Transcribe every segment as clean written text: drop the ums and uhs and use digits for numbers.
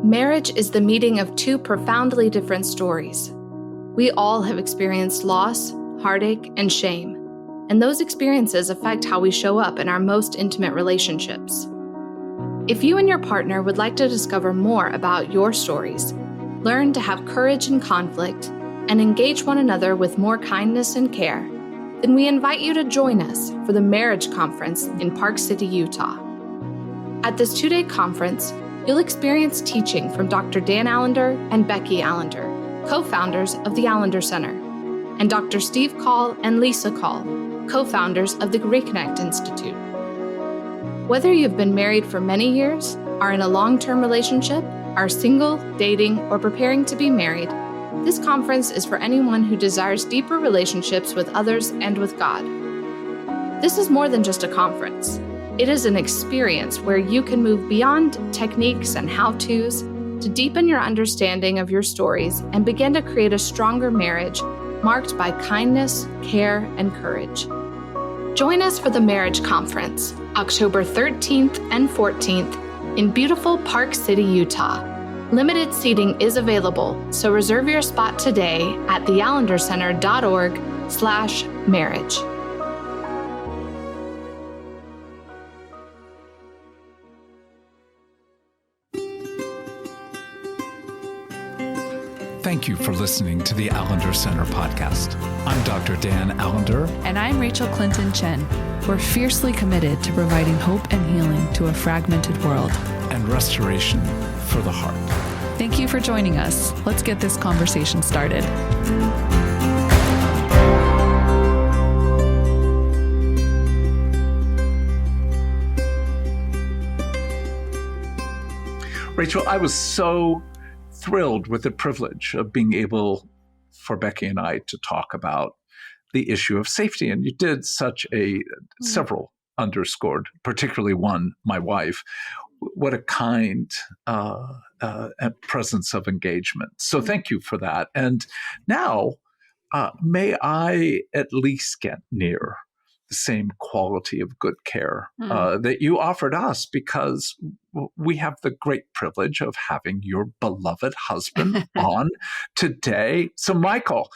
Marriage is the meeting of two profoundly different stories. We all have experienced loss, heartache, and shame, and those experiences affect how we show up in our most intimate relationships. If you and your partner would like to discover more about your stories, learn to have courage in conflict, and engage one another with more kindness and care, then we invite you to join us for the Marriage Conference in Park City, Utah. At this 2-day conference, you'll experience teaching from Dr. Dan Allender and Becky Allender, co-founders of the Allender Center, and Dr. Steve Call and Lisa Call, co-founders of the Gottman Institute. Whether you've been married for many years, are in a long-term relationship, are single, dating, or preparing to be married, this conference is for anyone who desires deeper relationships with others and with God. This is more than just a conference. It is an experience where you can move beyond techniques and how-tos to deepen your understanding of your stories and begin to create a stronger marriage marked by kindness, care, and courage. Join us for the Marriage Conference, October 13th and 14th in beautiful Park City, Utah. Limited seating is available, so reserve your spot today at theallendercenter.org/marriage. Thank you for listening to the Allender Center podcast. I'm Dr. Dan Allender. And I'm Rachael Clinton Chen. We're fiercely committed to providing hope and healing to a fragmented world. And restoration for the heart. Thank you for joining us. Let's get this conversation started. Rachael, I was so thrilled with the privilege of being able for Becky and I to talk about the issue of safety. And you did such several underscored, particularly one, my wife. What a kind presence of engagement. So thank you for that. And now, may I at least get near the same quality of good care that you offered us, because we have the great privilege of having your beloved husband on today. So Michael,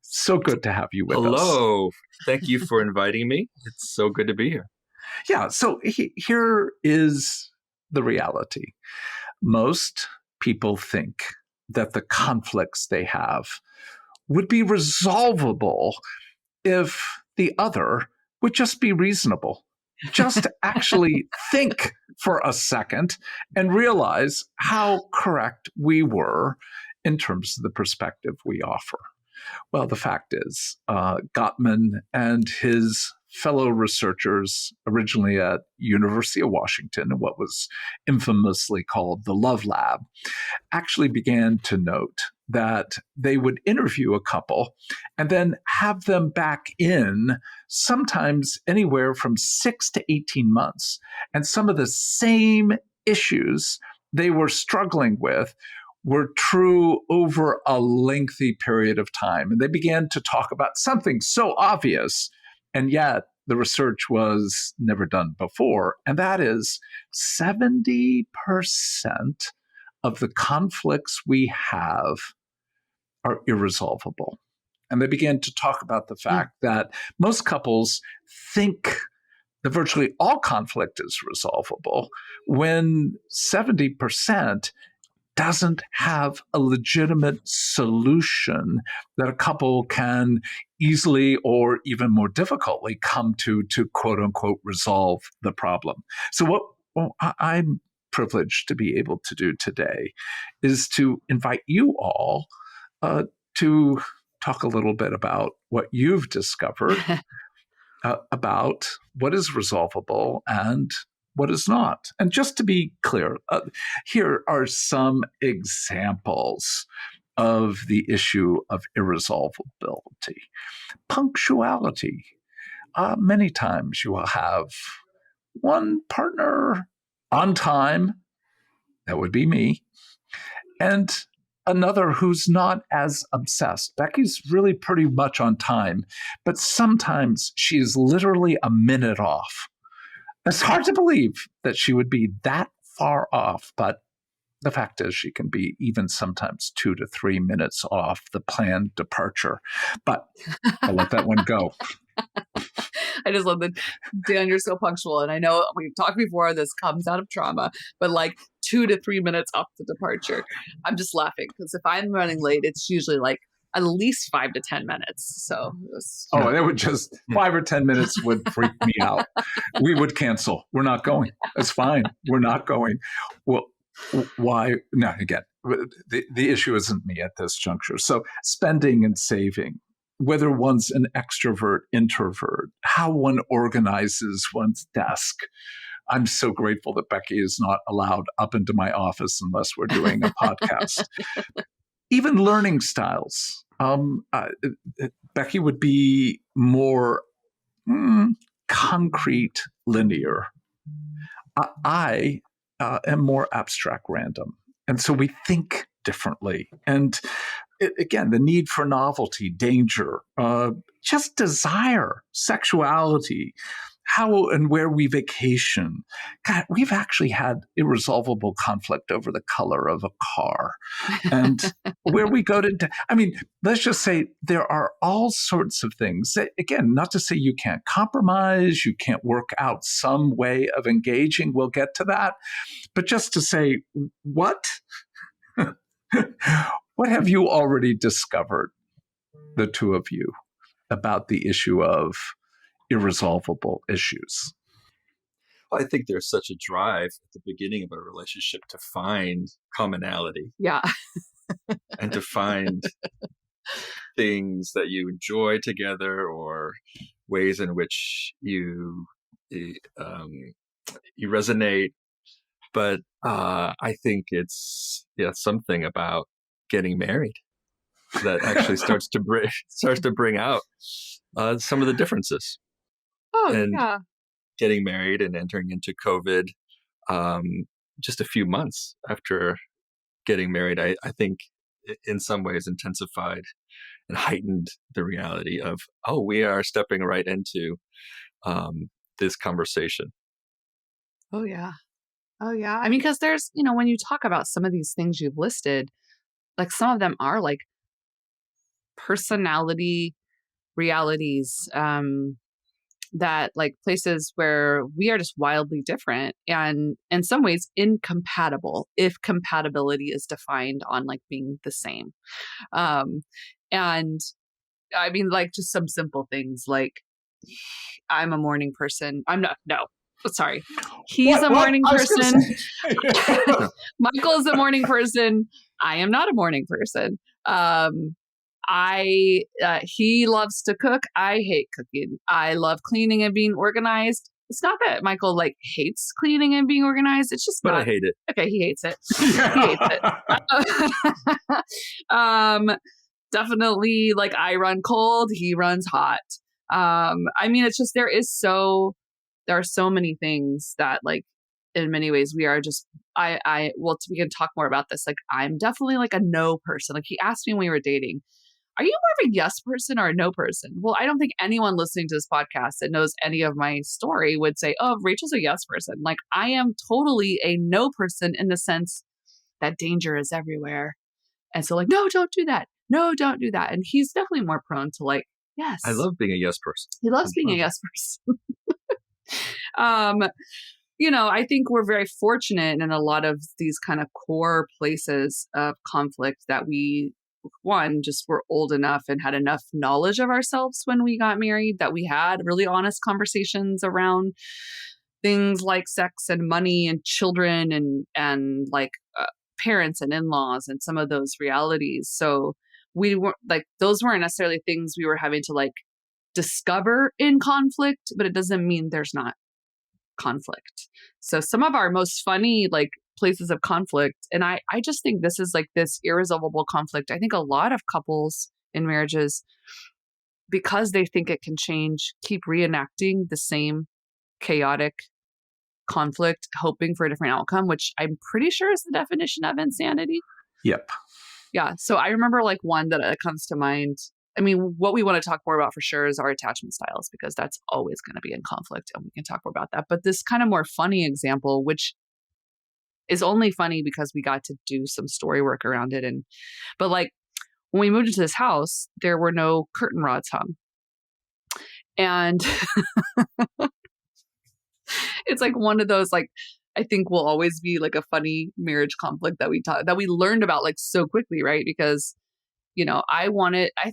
so good to have you with us. Hello. Thank you for inviting me. It's so good to be here. Yeah. So here is the reality. Most people think that the conflicts they have would be resolvable if the other would just be reasonable, just actually think for a second and realize how correct we were in terms of the perspective we offer. Well, the fact is, Gottman and his fellow researchers, originally at University of Washington in what was infamously called the Love Lab, actually began to note that they would interview a couple and then have them back in sometimes anywhere from 6 to 18 months. And some of the same issues they were struggling with were true over a lengthy period of time. And they began to talk about something so obvious, and yet the research was never done before, and that is 70% of the conflicts we have are irresolvable. And they began to talk about the fact that most couples think that virtually all conflict is resolvable, when 70% doesn't have a legitimate solution that a couple can easily or even more difficultly come to quote unquote resolve the problem. So what I'm privileged to be able to do today is to invite you all to talk a little bit about what you've discovered about what is resolvable and what is not. And just to be clear, here are some examples of the issue of irresolvability. Punctuality. Many times you will have one partner on time, that would be me, and another who's not as obsessed. Becky's really pretty much on time, but sometimes she's literally a minute off. It's hard to believe that she would be that far off, but The fact is, she can be even sometimes 2 to 3 minutes off the planned departure. But I'll let that one go. I just love that, Dan, you're so punctual. And I know we've talked before, this comes out of trauma, but like 2 to 3 minutes off the departure. I'm just laughing because if I'm running late, it's usually like at least 5 to 10 minutes. So, it would just 5 or 10 minutes would freak me out. We would cancel. We're not going. That's fine. We're not going. Well, why? No, again, the issue isn't me at this juncture. So spending and saving, whether one's an extrovert, introvert, how one organizes one's desk. I'm so grateful that Becky is not allowed up into my office unless we're doing a podcast. Even learning styles. Becky would be more concrete, linear. I am more abstract, random. And so we think differently. And again, the need for novelty, danger, just desire, sexuality, how and where we vacation. God, we've actually had irresolvable conflict over the color of a car and where we go to. I mean, let's just say there are all sorts of things. That, again, not to say you can't compromise, you can't work out some way of engaging. We'll get to that. But just to say, what have you already discovered, the two of you, about the issue of irresolvable issues? Well, I think there's such a drive at the beginning of a relationship to find commonality. Yeah. And to find things that you enjoy together or ways in which you resonate. But I think it's something about getting married that actually starts to bring out some of the differences. Oh, and yeah. Getting married and entering into COVID, just a few months after getting married, I think in some ways intensified and heightened the reality of, we are stepping right into this conversation. Oh, yeah. Oh, yeah. I mean, because there's, when you talk about some of these things you've listed, like some of them are like personality realities, that like places where we are just wildly different and in some ways incompatible, if compatibility is defined on like being the same. And I mean, like just some simple things like I'm a morning person. I'm not, no, sorry. He's a morning person. Michael's a morning person. I am not a morning person. He loves to cook. I hate cooking. I love cleaning and being organized. It's not that Michael like hates cleaning and being organized. It's just but not. I hate it. Okay, he hates it. He hates it. Definitely like I run cold, he runs hot. I mean, it's just there are so many things that like in many ways we are just we can talk more about this. Like I'm definitely like a no person. Like he asked me when we were dating, are you more of a yes person or a no person? Well, I don't think anyone listening to this podcast that knows any of my story would say, oh, Rachel's a yes person. Like I am totally a no person in the sense that danger is everywhere. And so like, no, don't do that. No, don't do that. And he's definitely more prone to like, yes. I love being a yes person. He loves being a yes person. I think we're very fortunate in a lot of these kind of core places of conflict that we, one, just were old enough and had enough knowledge of ourselves when we got married that we had really honest conversations around things like sex and money and children and like parents and in-laws and some of those realities. So we weren't like, those weren't necessarily things we were having to like discover in conflict, but it doesn't mean there's not conflict. So some of our most funny like places of conflict, and I just think this is like this irresolvable conflict. I think a lot of couples in marriages, because they think it can change, keep reenacting the same chaotic conflict, hoping for a different outcome, which I'm pretty sure is the definition of insanity. Yep. Yeah. So I remember like one that comes to mind. I mean, what we want to talk more about for sure is our attachment styles, because that's always going to be in conflict and we can talk more about that. But this kind of more funny example, which is only funny because we got to do some story work around it. But like when we moved into this house, there were no curtain rods hung. And it's like one of those, like, I think will always be like a funny marriage conflict that we learned about like so quickly, right? Because, I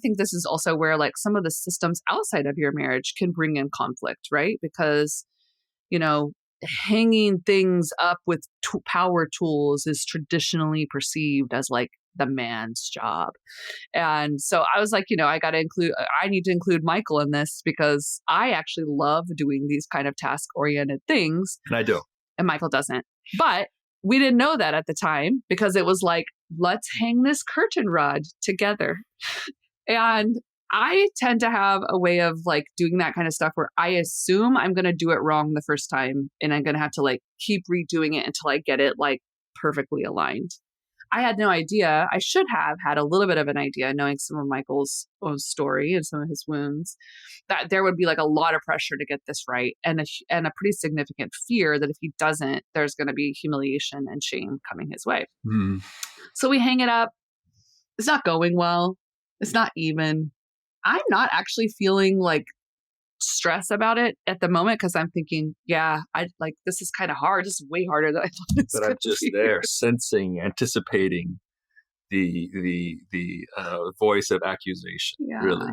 think this is also where like some of the systems outside of your marriage can bring in conflict, right? Because, hanging things up with power tools is traditionally perceived as like the man's job. And so I was like, I need to include Michael in this because I actually love doing these kind of task-oriented things. And I do. And Michael doesn't. But we didn't know that at the time because it was like, let's hang this curtain rod together. And I tend to have a way of like doing that kind of stuff where I assume I'm going to do it wrong the first time and I'm going to have to like keep redoing it until I get it like perfectly aligned. I had no idea. I should have had a little bit of an idea, knowing some of Michael's own story and some of his wounds, that there would be like a lot of pressure to get this right and a pretty significant fear that if he doesn't, there's going to be humiliation and shame coming his way. Mm. So we hang it up. It's not going well. It's not even. I'm not actually feeling like stress about it at the moment because I'm thinking, yeah, this is kind of hard. This is way harder than I thought it was. But I'm just there sensing, anticipating the voice of accusation. Yeah. Really.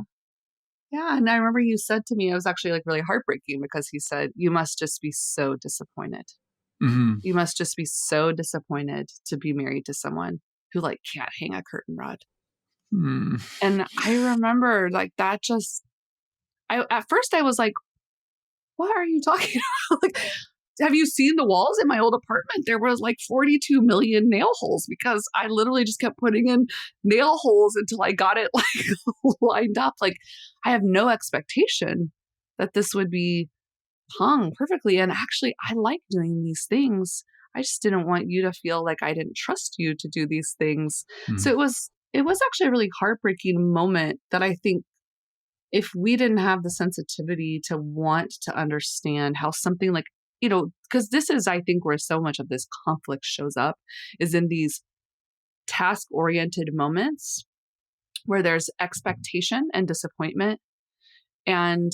Yeah. And I remember you said to me, it was actually like really heartbreaking because he said, you must just be so disappointed. Mm-hmm. You must just be so disappointed to be married to someone who like can't hang a curtain rod. Mm. And I remember like that just, at first I was like, what are you talking about? Like, have you seen the walls in my old apartment? There was like 42 million nail holes because I literally just kept putting in nail holes until I got it like lined up. Like I have no expectation that this would be hung perfectly. And actually I like doing these things. I just didn't want you to feel like I didn't trust you to do these things. Mm. So it was actually a really heartbreaking moment that I think if we didn't have the sensitivity to want to understand how something like, because this is, I think, where so much of this conflict shows up is in these task-oriented moments where there's expectation and disappointment. And,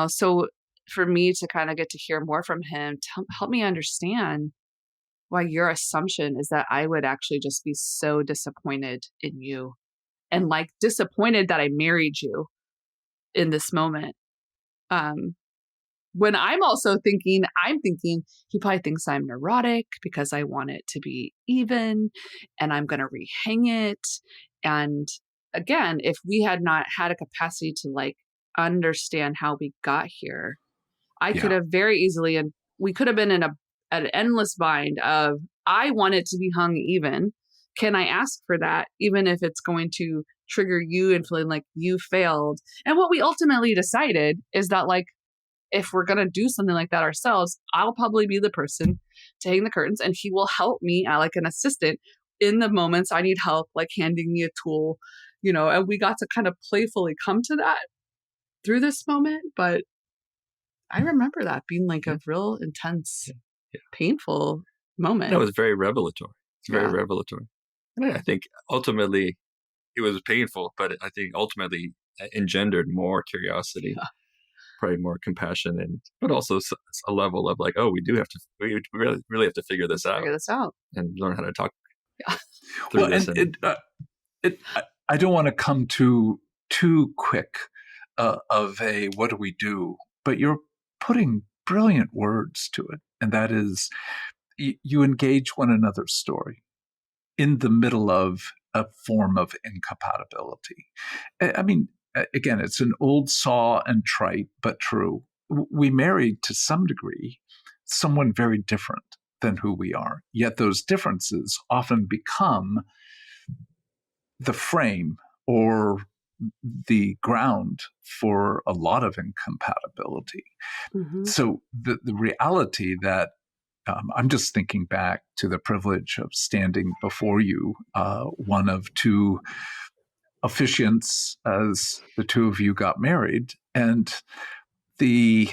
so for me to kind of get to hear more from him, help me understand why your assumption is that I would actually just be so disappointed in you and like disappointed that I married you in this moment. When I'm thinking he probably thinks I'm neurotic because I want it to be even and I'm going to rehang it. And again, if we had not had a capacity to like understand how we got here, I could have very easily, and we could have been in an endless bind of, I want it to be hung even. Can I ask for that? Even if it's going to trigger you and feeling like you failed. And what we ultimately decided is that like, if we're going to do something like that ourselves, I'll probably be the person to hang the curtains and he will help me like an assistant in the moments I need help, like handing me a tool, and we got to kind of playfully come to that through this moment. But I remember that being like a real intense, painful moment. That was very revelatory. It's very revelatory. And I think ultimately it was painful, but I think ultimately engendered more curiosity, probably more compassion, but also a level of like, oh, we really have to figure this out and learn how to talk through this. I don't want to come too quick of a what do we do, but you're putting brilliant words to it, and that is you engage one another's story in the middle of a form of incompatibility. I mean, again, it's an old saw and trite, but true. We married to some degree someone very different than who we are, yet those differences often become the frame or the ground for a lot of incompatibility. Mm-hmm. So the reality that I'm just thinking back to the privilege of standing before you, one of two officiants as the two of you got married, and the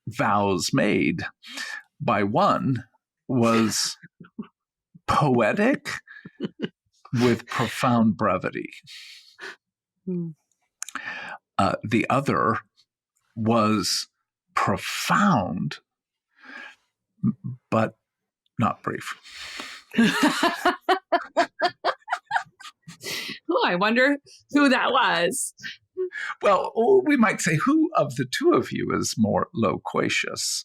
vows made by one was poetic with profound brevity. The other was profound, but not brief. Oh, I wonder who that was. Well, we might say, who of the two of you is more loquacious?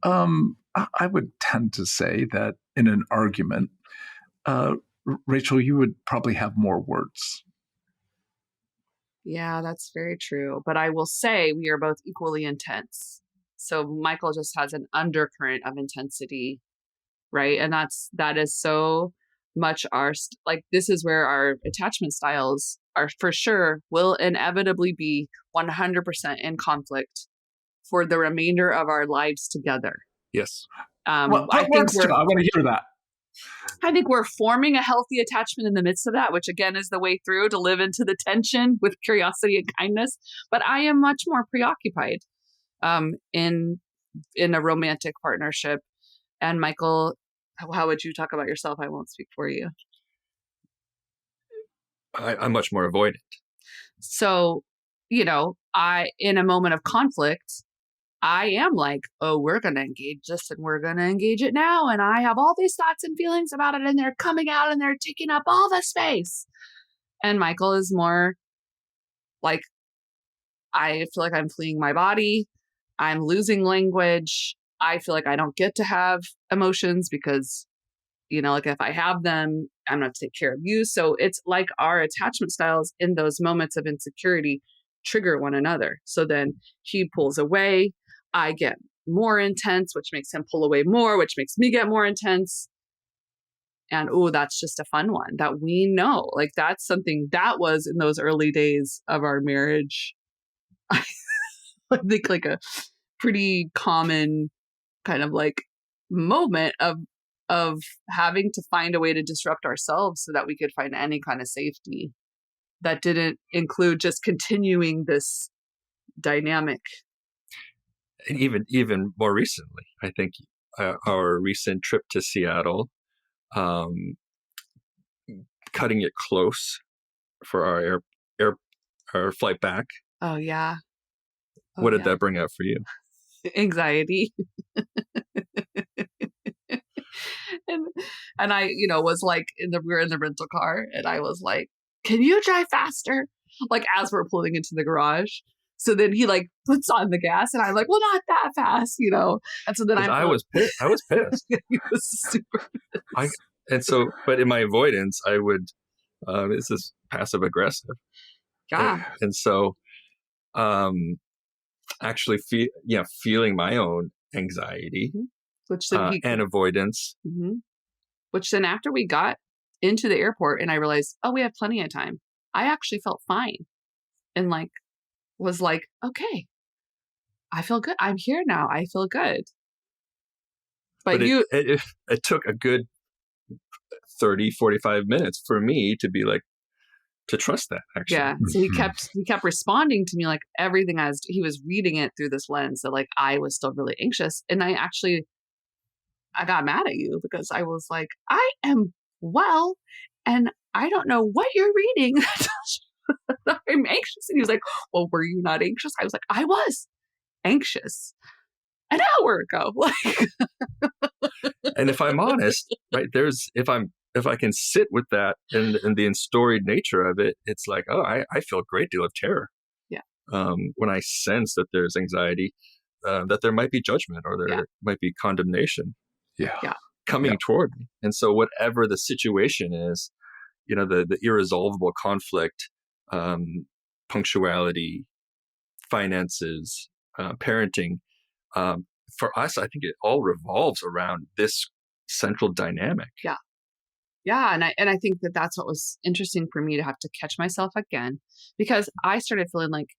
I would tend to say that in an argument, Rachael, you would probably have more words. Yeah, that's very true. But I will say we are both equally intense. So Michael just has an undercurrent of intensity, right? And that is so much this is where our attachment styles are for sure will inevitably be 100% in conflict for the remainder of our lives together. Yes. I want to hear that. I think we're forming a healthy attachment in the midst of that, which again is the way through to live into the tension with curiosity and kindness. But I am much more preoccupied in a romantic partnership. And Michael, how would you talk about yourself? I won't speak for you. I'm much more avoidant. So, in a moment of conflict, I am like, oh, we're going to engage this and we're going to engage it now. And I have all these thoughts and feelings about it and they're coming out and they're taking up all the space. And Michael is more like, I feel like I'm fleeing my body. I'm losing language. I feel like I don't get to have emotions because, like if I have them, I'm not to take care of you. So it's like our attachment styles in those moments of insecurity trigger one another. So then he pulls away. I get more intense, which makes him pull away more, which makes me get more intense. And that's just a fun one that we know. Like that's something that was in those early days of our marriage. I think like a pretty common kind of like moment of having to find a way to disrupt ourselves so that we could find any kind of safety that didn't include just continuing this dynamic. And even more recently, I think our recent trip to Seattle, cutting it close for our flight back. Oh yeah. What did that bring up for you? Anxiety. and I, was like we were in the rental car and I was like, can you drive faster? Like as we're pulling into the garage. So then he like puts on the gas and I'm like, well, not that fast, And so then I was pissed. I was pissed. He was super pissed. But in my avoidance, I would, this is passive aggressive. Yeah. And so, actually feeling my own anxiety, which then and avoidance. Mm-hmm. Which then after we got into the airport and I realized, oh, we have plenty of time. I actually felt fine and was like, okay, I feel good. I'm here now. I feel good. But it took a good 30, 45 minutes for me to be like, to trust that actually. Yeah. So he kept responding to me like everything he was reading it through this lens that like I was still really anxious. And I got mad at you because I was like, I am well, and I don't know what you're reading. I'm anxious. And he was like, well, were you not anxious? I was like, I was anxious an hour ago. And if I'm honest, right, if I can sit with that and the storied nature of it, it's like, oh, I feel a great deal of terror. Yeah. When I sense that there's anxiety, that there might be judgment or there might be condemnation. Yeah. Coming toward me. And so whatever the situation is, the irresolvable conflict, punctuality, finances, parenting, for us, I think it all revolves around this central dynamic. Yeah. Yeah. And I think that's what was interesting for me to have to catch myself again, because I started feeling like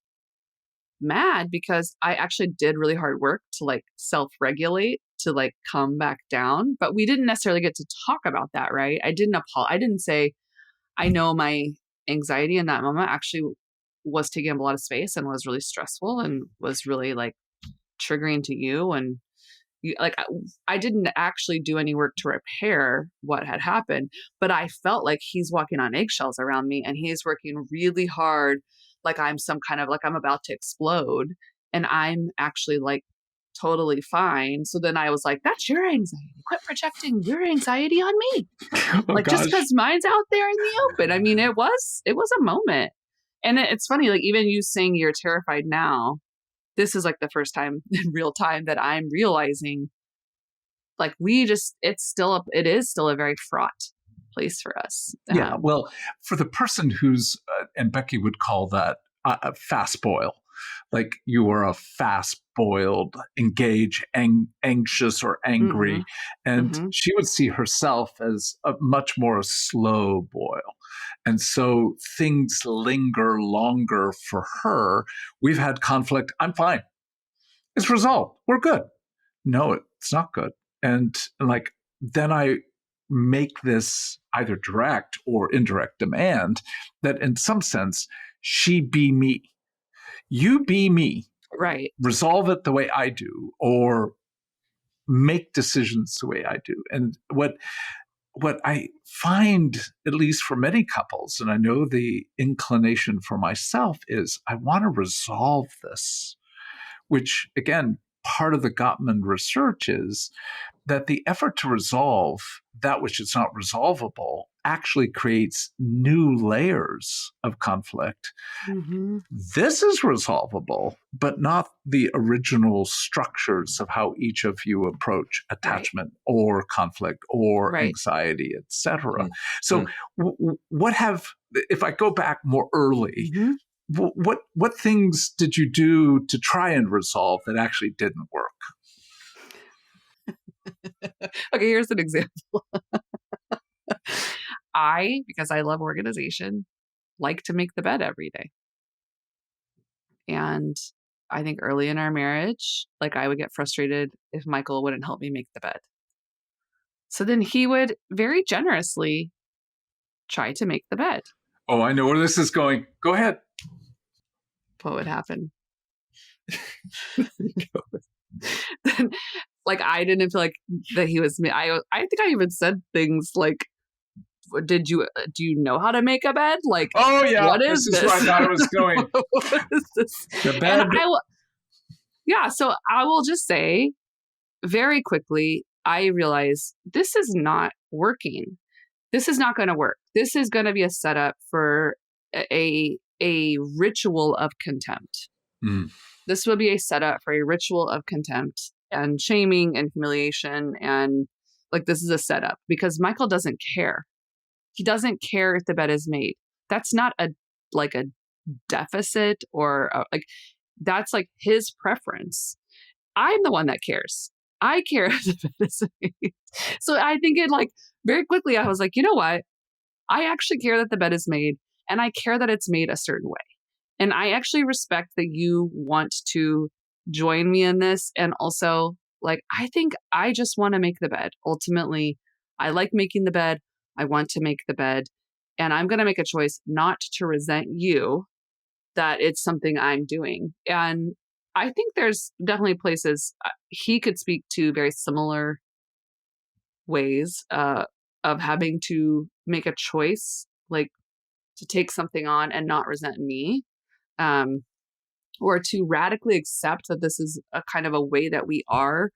mad because I actually did really hard work to like self-regulate, to like come back down, but we didn't necessarily get to talk about that. Right. I didn't say, I know my anxiety in that moment actually was taking up a lot of space and was really stressful and was really like triggering to you. And like I didn't actually do any work to repair what had happened, but I felt like he's walking on eggshells around me and he's working really hard. Like I'm some kind of like I'm about to explode and I'm actually like totally fine. So then I was like, that's your anxiety. Quit projecting your anxiety on me. Oh, Like gosh. just because mine's out there in the open. I mean, it was a moment. And it's funny, like even you saying you're terrified now, this is like the first time in real time that I'm realizing like it is still a very fraught place for us. Yeah. Well, for the person who's, and Becky would call that a fast boil, like you are a fast boiled, engaged, anxious or angry. And she would see herself as a much more slow boil. And so things linger longer for her. We've had conflict. I'm fine. It's resolved. We're good. No, it's not good. And like, then I make this either direct or indirect demand that in some sense, she be me. You be me. Right. Resolve it the way I do, or make decisions the way I do. And what I find, at least for many couples, and I know the inclination for myself, is I want to resolve this, which again, part of the Gottman research is that the effort to resolve that which is not resolvable actually creates new layers of conflict. This is resolvable, but not the original structures of how each of you approach attachment or conflict or anxiety, etc. So if I go back more early, what things did you do to try and resolve that actually didn't work? Okay, here's an example. Because I love organization, like to make the bed every day. And I think early in our marriage, like I would get frustrated if Michael wouldn't help me make the bed. So then he would very generously try to make the bed. Oh, I know where this is going. Go ahead. What would happen? Then, like I didn't feel like that he was me. I think I even said things like, do you know how to make a bed? Like, oh yeah, what is this? This is where I thought it was going. What is this? The bed. So I will just say very quickly, I realize this is not working. This is not going to work. This is going to be a setup for a ritual of contempt. This will be a setup for a ritual of contempt and shaming and humiliation. And like, this is a setup because Michael doesn't care. He doesn't care if the bed is made. That's not a deficit or that's like his preference. I'm the one that cares. I care if the bed is made. So I think it like very quickly, I was like, you know what? I actually care that the bed is made and I care that it's made a certain way. And I actually respect that you want to join me in this. And also like, I think I just want to make the bed. Ultimately, I like making the bed. I want to make the bed, and I'm going to make a choice not to resent you that it's something I'm doing. And I think there's definitely places he could speak to very similar ways of having to make a choice, like to take something on and not resent me, or to radically accept that this is a kind of a way that we are.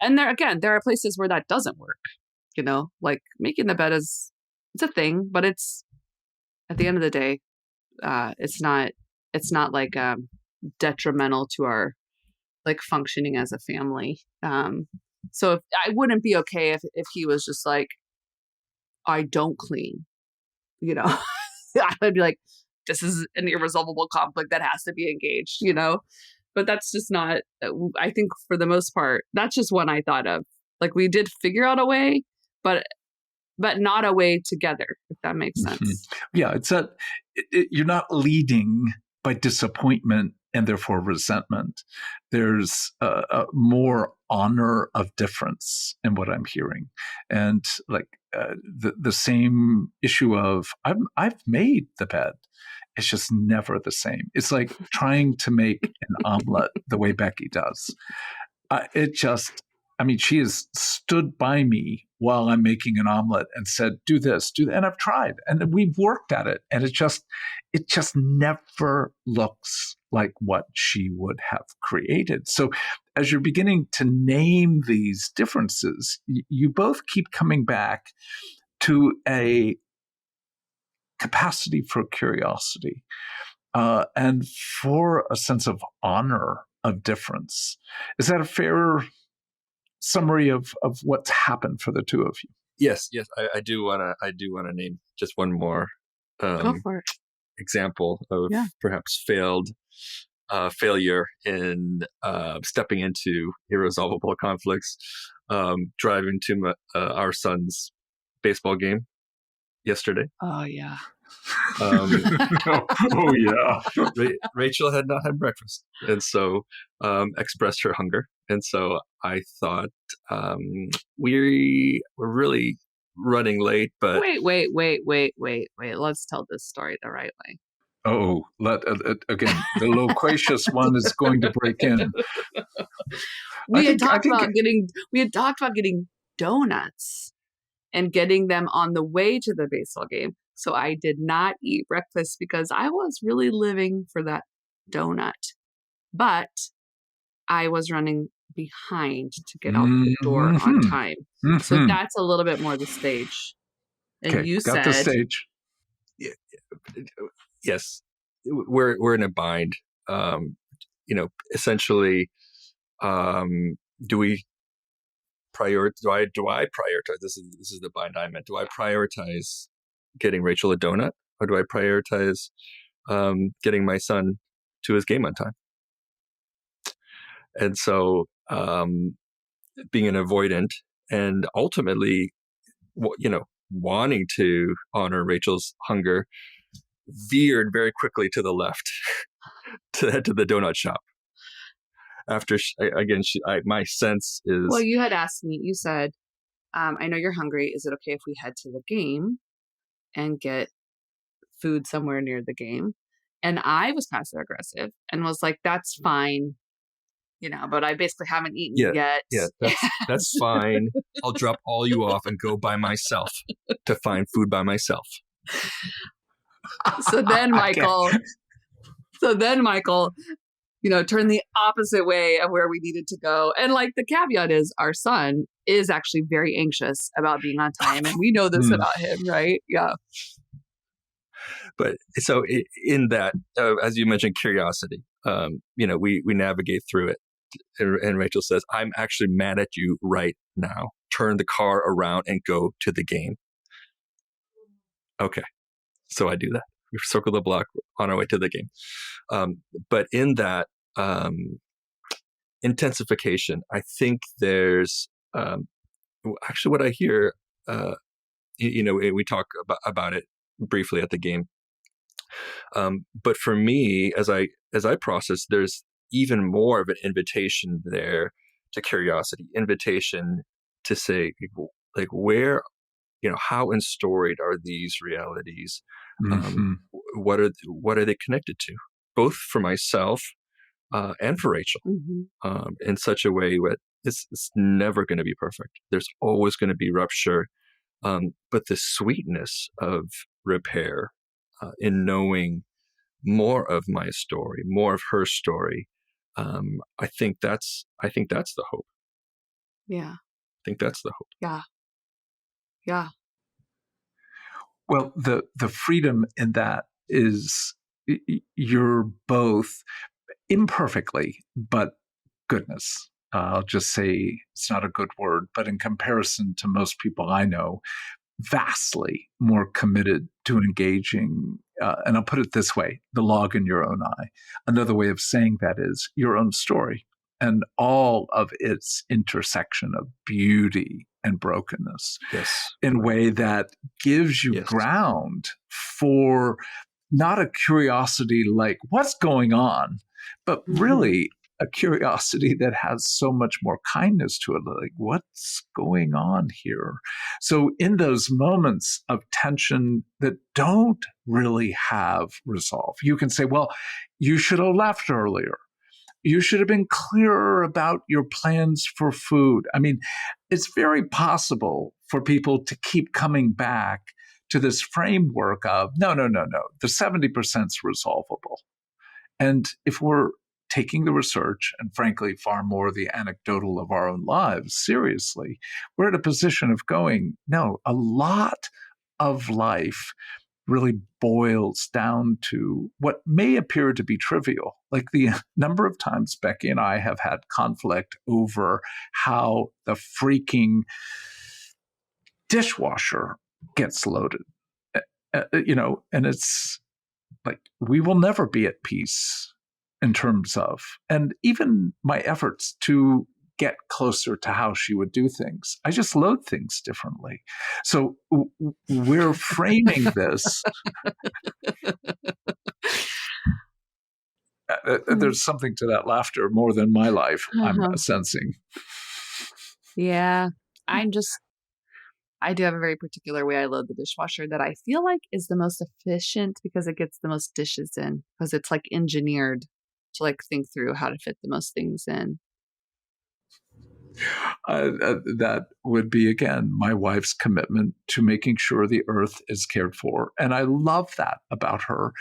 And there are places where that doesn't work. You know, like making the bed it's a thing, but it's at the end of the day, it's not like detrimental to our like functioning as a family. So if I wouldn't be okay if he was just like, I don't clean, you know, I would be like, this is an irresolvable conflict that has to be engaged, you know, but that's just not, I think for the most part, that's just one I thought of. Like we did figure out a way, but not a way together, if that makes sense. Yeah, you're not leading by disappointment and therefore resentment. There's a more honor of difference in what I'm hearing, and like the same issue of I've made the bed. It's just never the same. It's like trying to make an omelet the way Becky does. It just I mean, she has stood by me while I'm making an omelet and said, do this, do that. And I've tried and we've worked at it. And it just never looks like what she would have created. So as you're beginning to name these differences, you both keep coming back to a capacity for curiosity and for a sense of honor of difference. Is that a fair summary of what's happened for the two of you? Yes. I do want to name just one more Go for it. example of perhaps failure in stepping into irresolvable conflicts. Driving to our son's baseball game yesterday. Oh yeah. Oh yeah. Rachael had not had breakfast, and so expressed her hunger. And so I thought we were really running late, but wait. Let's tell this story the right way. Oh, again, the loquacious one is going to break in. We had talked about getting donuts and getting them on the way to the baseball game. So I did not eat breakfast because I was really living for that donut. But I was running behind to get out the door on time. So that's a little bit more the stage. And okay, you got said the stage. Yes, we're in a bind. Essentially, do I prioritize? This is the bind I'm in. Do I prioritize getting Rachael a donut, or do I prioritize getting my son to his game on time? And so, being an avoidant and ultimately, wanting to honor Rachael's hunger, veered very quickly to the left to head to the donut shop. After my sense is, well, you had asked me. You said, "I know you're hungry. Is it okay if we head to the game and get food somewhere near the game?" And I was passive aggressive and was like, "That's fine." But I basically haven't eaten yet. Yeah, that's fine. I'll drop all you off and go by myself to find food by myself. So then Michael, turned the opposite way of where we needed to go. And the caveat is our son is actually very anxious about being on time. And we know this about him, right? Yeah. But so in that, as you mentioned, curiosity, we navigate through it. And Rachael says, I'm actually mad at you right now. Turn the car around and go to the game. Okay. So I do that. We circle the block on our way to the game. But in that intensification, I think there's actually what I hear, we talk about it briefly at the game. But for me, as I process, there's even more of an invitation there to curiosity, invitation to say, where, how enstoried are these realities? What are they connected to? Both for myself and for Rachael, in such a way that it's never going to be perfect. There's always going to be rupture, but the sweetness of repair in knowing more of my story, more of her story. I think that's the hope. Yeah. I think that's the hope. Yeah. Yeah. Well, the freedom in that is you're both imperfectly, but goodness. I'll just say it's not a good word, but in comparison to most people I know, vastly more committed to engaging. And I'll put it this way, the log in your own eye. Another way of saying that is your own story and all of its intersection of beauty and brokenness in a way that gives you ground for not a curiosity like what's going on, but really a curiosity that has so much more kindness to it, like what's going on here? So in those moments of tension that don't really have resolve, you can say, well, you should have left earlier. You should have been clearer about your plans for food. I mean, it's very possible for people to keep coming back to this framework of no. The 70% is resolvable. And if we're taking the research and frankly, far more the anecdotal of our own lives seriously, we're in a position of going, no, a lot of life really boils down to what may appear to be trivial, like the number of times Becky and I have had conflict over how the freaking dishwasher gets loaded. And it's like we will never be at peace in terms of, and even my efforts to get closer to how she would do things. I just load things differently. So we're framing this. There's something to that laughter more than my life, I'm sensing. Yeah. I do have a very particular way I load the dishwasher that I feel like is the most efficient because it gets the most dishes in, because it's like engineered to like think through how to fit the most things in. That would be, again, my wife's commitment to making sure the earth is cared for. And I love that about her.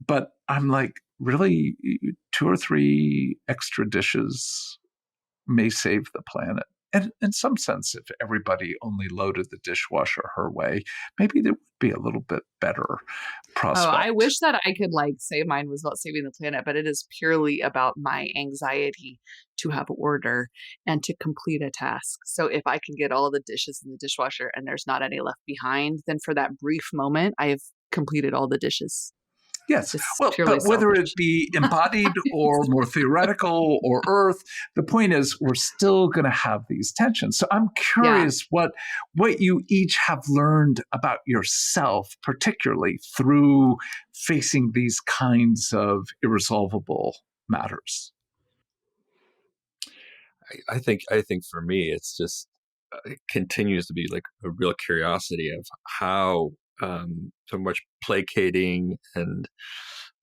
But I'm like, really, 2 or 3 extra dishes may save the planet. And in some sense, if everybody only loaded the dishwasher her way, maybe there would be a little bit better prospect. Oh, I wish that I could like say mine was about saving the planet, but it is purely about my anxiety to have order and to complete a task. So if I can get all the dishes in the dishwasher and there's not any left behind, then for that brief moment, I have completed all the dishes. Yes. Well, but whether it be embodied or more theoretical or earth, the point is we're still going to have these tensions. So I'm curious what you each have learned about yourself, particularly through facing these kinds of irresolvable matters. I think for me, it's just it continues to be like a real curiosity of how so much placating and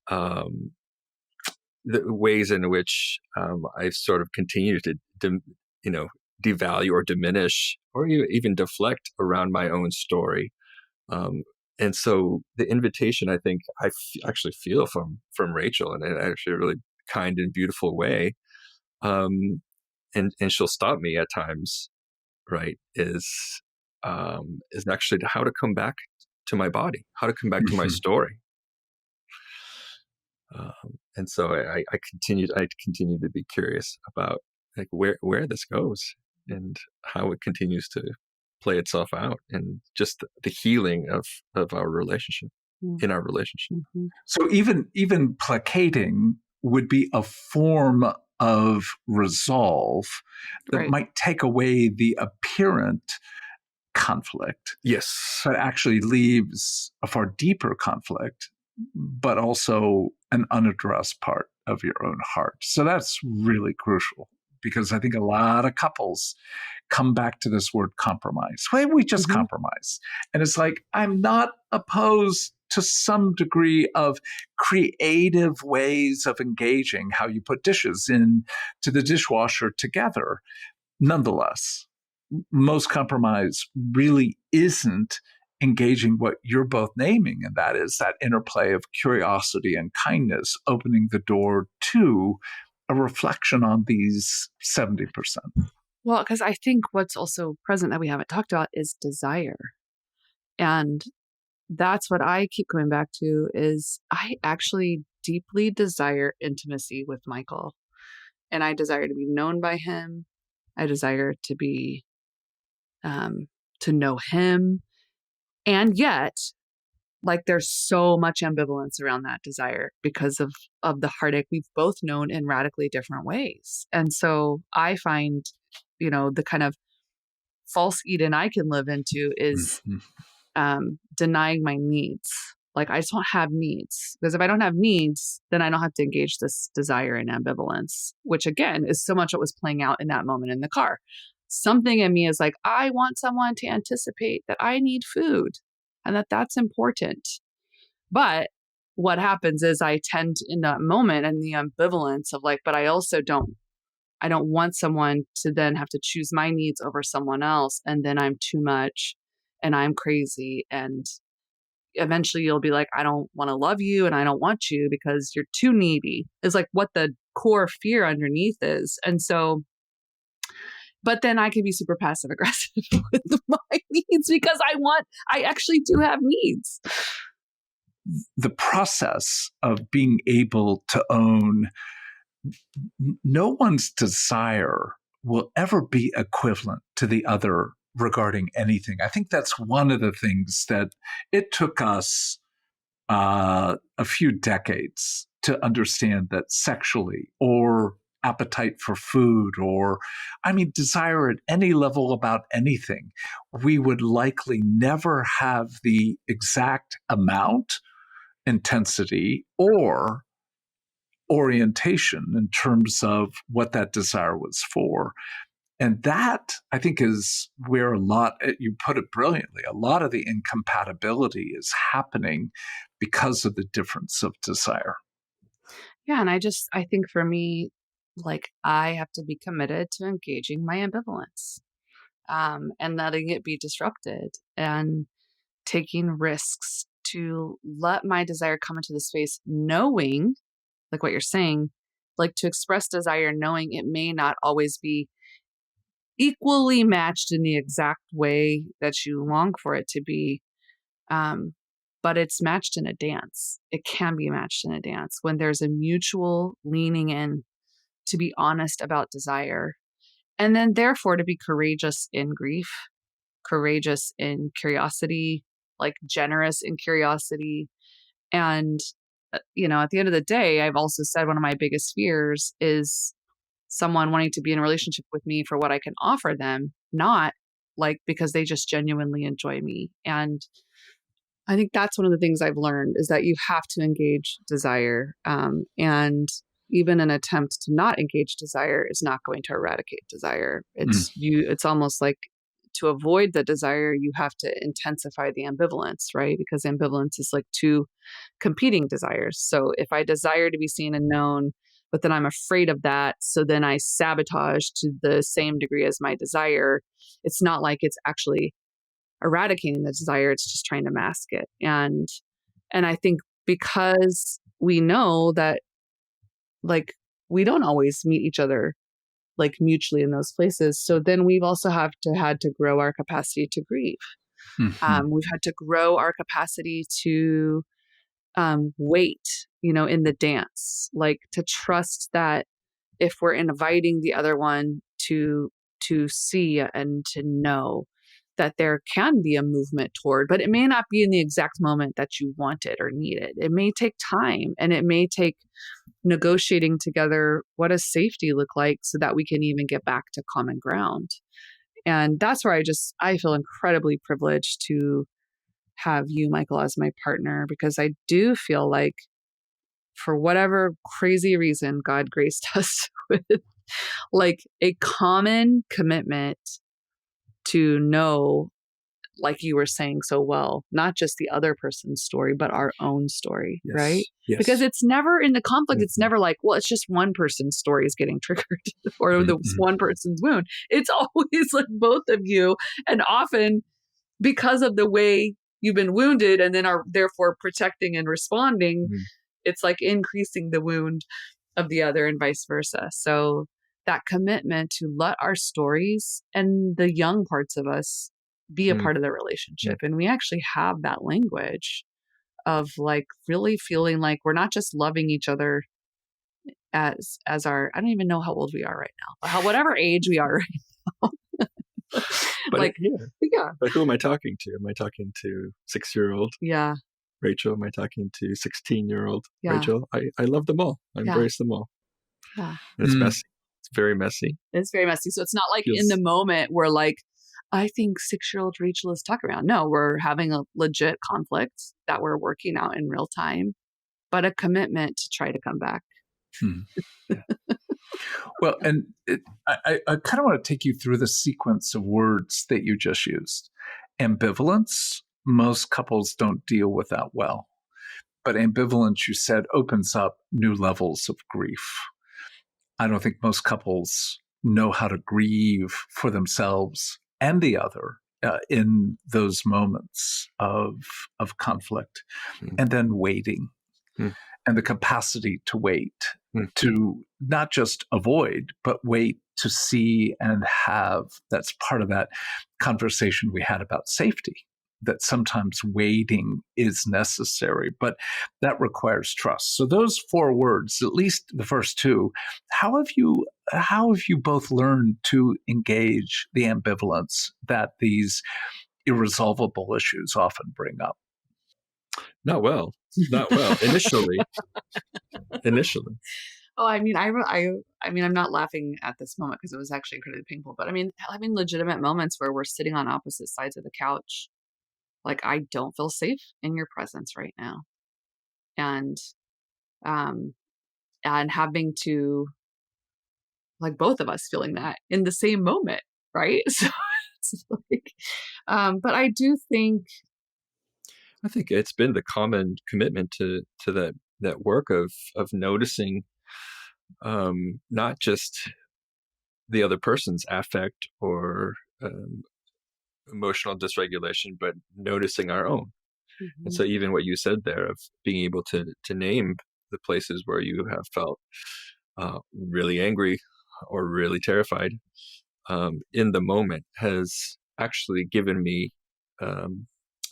the ways in which I've sort of continued to devalue or diminish or even deflect around my own story. And so the invitation, I think I actually feel from Rachael, and in actually a really kind and beautiful way. And she'll stop me at times, right, is actually how to come back to my body, how to come back to my story. And so I continue to be curious about like where this goes and how it continues to play itself out, and just the healing of our relationship, in our relationship. So even placating would be a form of resolve that might take away the apparent conflict. Yes. But actually leaves a far deeper conflict, but also an unaddressed part of your own heart. So that's really crucial, because I think a lot of couples come back to this word compromise. Well, we just compromise. And it's like, I'm not opposed to some degree of creative ways of engaging how you put dishes in to the dishwasher together. Nonetheless, most compromise really isn't engaging what you're both naming, and that is that interplay of curiosity and kindness, opening the door to a reflection on these 70%. Well, because I think what's also present that we haven't talked about is desire. And that's what I keep coming back to, is I actually deeply desire intimacy with Michael. And I desire to be known by him. I desire to be, to know him. And yet, like, there's so much ambivalence around that desire because of the heartache we've both known in radically different ways. And so I find, the kind of false Eden I can live into is denying my needs. Like, I just don't have needs, because if I don't have needs, then I don't have to engage this desire and ambivalence, which again is so much what was playing out in that moment in the car. Something in me is like, I want someone to anticipate that I need food and that that's important. But what happens is I tend in that moment and the ambivalence of like, but I also don't want someone to then have to choose my needs over someone else. And then I'm too much and I'm crazy. And eventually you'll be like, I don't want to love you and I don't want you because you're too needy, is like what the core fear underneath is. And so, but then I can be super passive aggressive with my needs because I actually do have needs. The process of being able to own no one's desire will ever be equivalent to the other regarding anything. I think that's one of the things that it took us a few decades to understand, that sexually or appetite for food or, desire at any level about anything, we would likely never have the exact amount, intensity, or orientation in terms of what that desire was for. And that, I think, is where you put it brilliantly, a lot of the incompatibility is happening because of the difference of desire. Yeah. And I think for me, like I have to be committed to engaging my ambivalence and letting it be disrupted and taking risks to let my desire come into the space, knowing, like what you're saying, like to express desire, knowing it may not always be equally matched in the exact way that you long for it to be. But it's matched in a dance. It can be matched in a dance when there's a mutual leaning in to be honest about desire. And then therefore to be courageous in grief, courageous in curiosity, like generous in curiosity. And, at the end of the day, I've also said one of my biggest fears is someone wanting to be in a relationship with me for what I can offer them, not like because they just genuinely enjoy me. And I think that's one of the things I've learned is that you have to engage desire. And even an attempt to not engage desire is not going to eradicate desire. It's almost like to avoid the desire, you have to intensify the ambivalence, right? Because ambivalence is like two competing desires. So if I desire to be seen and known, but then I'm afraid of that, so then I sabotage to the same degree as my desire, it's not like it's actually eradicating the desire, it's just trying to mask it. And I think because we know that like we don't always meet each other like mutually in those places, so then we've also had to grow our capacity to grieve. Mm-hmm. We've had to grow our capacity to wait, in the dance, like to trust that if we're inviting the other one to see and to know that there can be a movement toward, but it may not be in the exact moment that you want it or need it. It may take time, and it may take negotiating together what does safety look like so that we can even get back to common ground. And that's where I feel incredibly privileged to have you, Michael, as my partner, because I do feel like for whatever crazy reason, God graced us with like a common commitment to know, like you were saying so well, not just the other person's story, but our own story, yes, right? Yes. Because it's never in the conflict. Mm-hmm. It's never like, well, it's just one person's story is getting triggered or mm-hmm. the one person's wound. It's always like both of you. And often because of the way you've been wounded and then are therefore protecting and responding, mm-hmm. it's like increasing the wound of the other and vice versa. So that commitment to let our stories and the young parts of us be a part of the relationship. And we actually have that language of like really feeling like we're not just loving each other as our, I don't even know how old we are right now, whatever age we are right now. But like, yeah. But who am I talking to? Am I talking to 6-year-old? Yeah. Rachel? Am I talking to 16-year-old? Yeah. Rachel? I love them all. I embrace them all. Yeah. And it's messy. It's very messy. It's very messy. So it's not like in the moment we're like, I think 6-year-old Rachel is talking around. No, we're having a legit conflict that we're working out in real time, but a commitment to try to come back. Yeah. Well, and I kind of want to take you through the sequence of words that you just used. Ambivalence, most couples don't deal with that well. But ambivalence, you said, opens up new levels of grief. I don't think most couples know how to grieve for themselves and the other in those moments of conflict, and then waiting, and the capacity to wait, to not just avoid, but wait to see and have. That's part of that conversation we had about safety, that sometimes waiting is necessary, but that requires trust. So those 4 words, at least the first 2, how have you both learned to engage the ambivalence that these irresolvable issues often bring up? Not well. Initially. Oh, I mean, I'm not laughing at this moment because it was actually incredibly painful. But I mean, having legitimate moments where we're sitting on opposite sides of the couch, like, I don't feel safe in your presence right now, and having to, like, both of us feeling that in the same moment, right? So it's like, but I do think. I think it's been the common commitment to that work of noticing, not just the other person's affect or emotional dysregulation, but noticing our own. And so even what you said there of being able to name the places where you have felt really angry or really terrified in the moment has actually given me,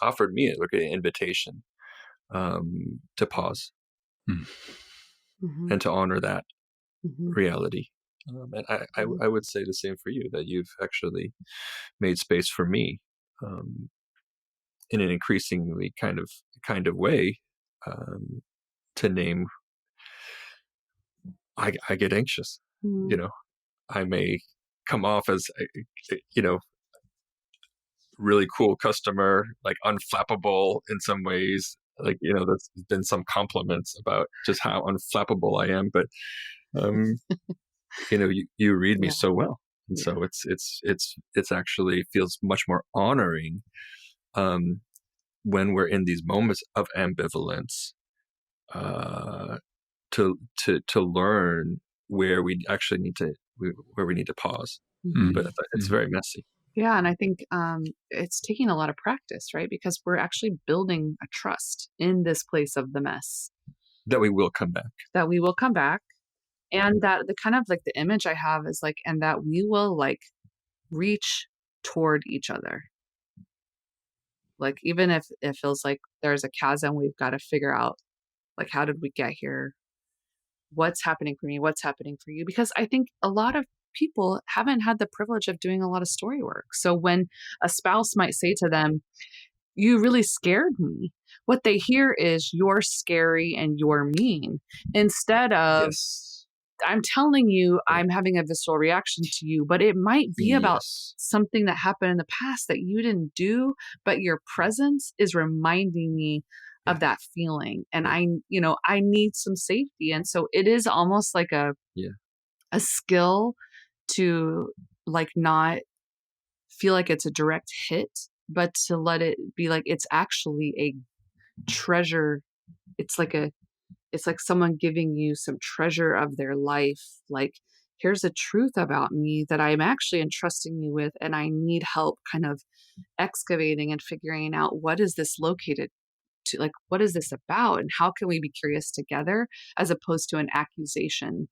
offered me an invitation to pause and to honor that reality. And I would say the same for you, that you've actually made space for me in an increasingly kind of way to name. I get anxious. I may come off as really cool customer, like unflappable in some ways. Like, there's been some compliments about just how unflappable I am, but you read me so well, and so it's actually feels much more honoring when we're in these moments of ambivalence to learn where we actually need to pause. But it's very messy. Yeah, and I think it's taking a lot of practice, right? Because we're actually building a trust in this place of the mess. That we will come back. And that the kind of like the image I have is like, and that we will like reach toward each other. Like, even if it feels like there's a chasm, we've got to figure out, like, how did we get here? What's happening for me? What's happening for you? Because I think a lot of people haven't had the privilege of doing a lot of story work. So when a spouse might say to them, "You really scared me," what they hear is, "You're scary and you're mean," instead of, "I'm telling you, I'm having a visceral reaction to you, but it might be about something that happened in the past that you didn't do, but your presence is reminding me of that feeling. And I need some safety." And so it is almost like a skill to, like, not feel like it's a direct hit, but to let it be like it's actually a treasure. It's like someone giving you some treasure of their life. Like, here's a truth about me that I'm actually entrusting you with, and I need help kind of excavating and figuring out, what is this located to? Like, what is this about? And how can we be curious together, as opposed to an accusation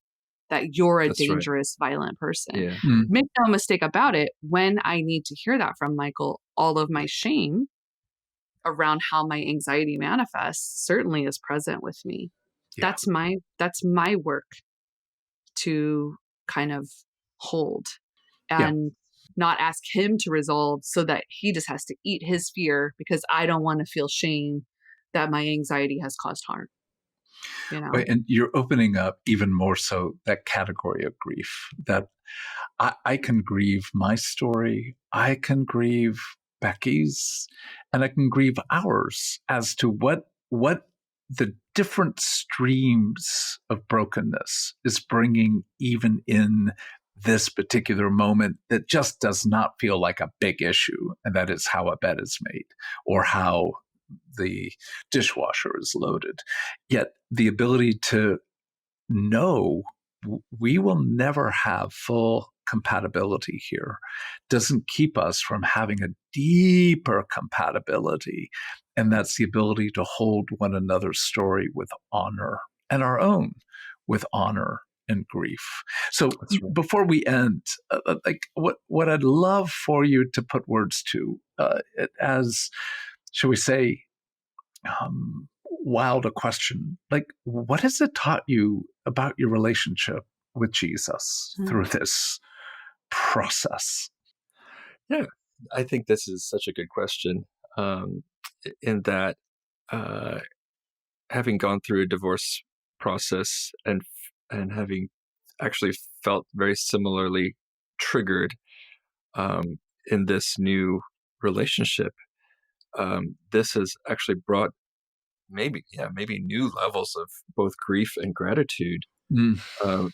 that you're a dangerous, violent person. Yeah. Make no mistake about it. When I need to hear that from Michael, all of my shame around how my anxiety manifests certainly is present with me. Yeah. That's my work to kind of hold and not ask him to resolve, so that he just has to eat his fear, because I don't want to feel shame that my anxiety has caused harm. And you're opening up even more so that category of grief, that I can grieve my story, I can grieve Becky's, and I can grieve ours, as to what the different streams of brokenness is bringing, even in this particular moment that just does not feel like a big issue, and that is how a bed is made, or how the dishwasher is loaded. Yet the ability to know we will never have full compatibility here doesn't keep us from having a deeper compatibility. And that's the ability to hold one another's story with honor and our own with honor and grief. So before we end, like what I'd love for you to put words to as, shall we say, wild a question, like what has it taught you about your relationship with Jesus through this process? Yeah, I think this is such a good question, in that having gone through a divorce process and having actually felt very similarly triggered in this new relationship, this has actually brought maybe new levels of both grief and gratitude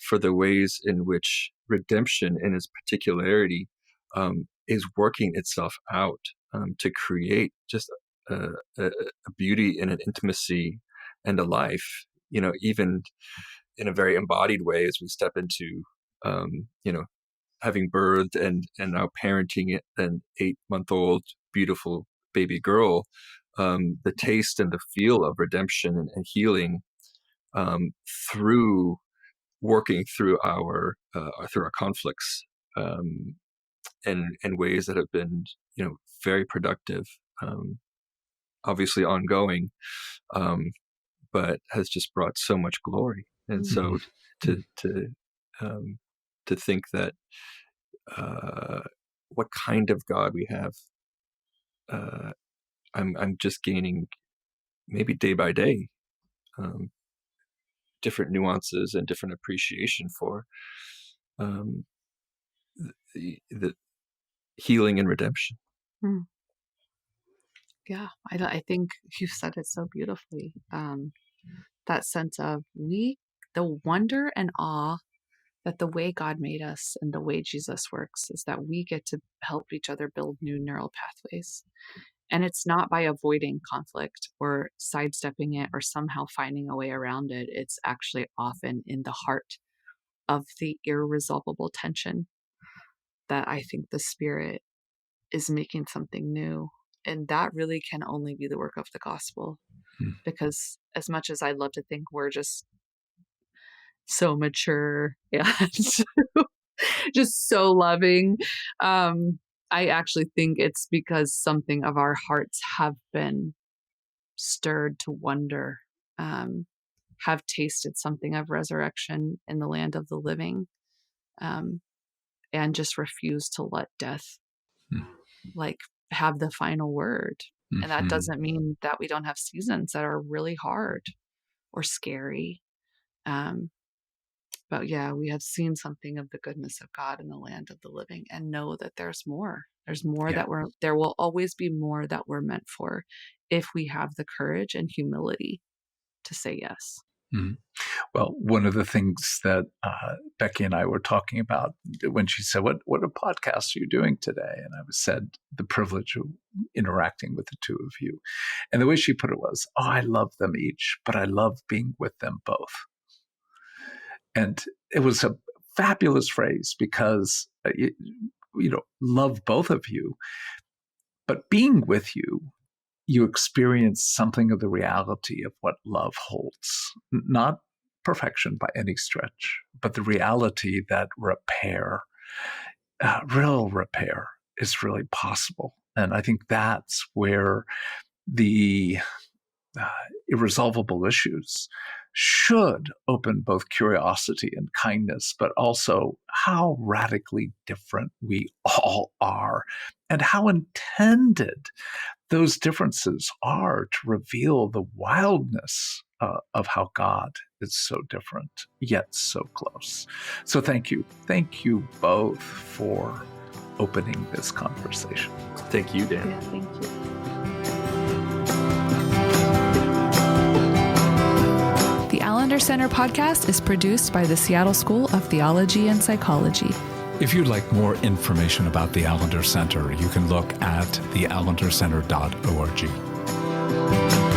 for the ways in which redemption in its particularity is working itself out to create just a beauty and an intimacy and a life, even in a very embodied way as we step into, having birthed and now parenting an 8-month-old beautiful baby girl. The taste and the feel of redemption and healing through working through our conflicts in ways that have been very productive, obviously ongoing, but has just brought so much glory. And so to think that what kind of God we have, I'm just gaining maybe day by day different nuances and different appreciation for the healing and redemption. Yeah, I think you said it so beautifully. That sense of the wonder and awe that the way God made us and the way Jesus works is that we get to help each other build new neural pathways. And it's not by avoiding conflict or sidestepping it or somehow finding a way around it. It's actually often in the heart of the irresolvable tension that I think the Spirit is making something new. And that really can only be the work of the gospel. Because as much as I'd love to think we're just so mature and just so loving, I actually think it's because something of our hearts have been stirred to wonder, have tasted something of resurrection in the land of the living, and just refuse to let death have the final word. And that doesn't mean that we don't have seasons that are really hard or scary. But yeah, we have seen something of the goodness of God in the land of the living and know that there's more. There's more there will always be more that we're meant for if we have the courage and humility to say yes. Well, one of the things that Becky and I were talking about when she said, what podcast are you doing today? And I said the privilege of interacting with the two of you. And the way she put it was, I love them each, but I love being with them both. And it was a fabulous phrase because, love both of you, but being with you, you experience something of the reality of what love holds. Not perfection by any stretch, but the reality that repair, real repair, is really possible. And I think that's where the irresolvable issues should open both curiosity and kindness, but also how radically different we all are and how intended those differences are to reveal the wildness of how God is so different, yet so close. So thank you. Thank you both for opening this conversation. Thank you, Dan. Yeah, thank you. The Allender Center podcast is produced by the Seattle School of Theology and Psychology. If you'd like more information about the Allender Center, you can look at theallendercenter.org. you.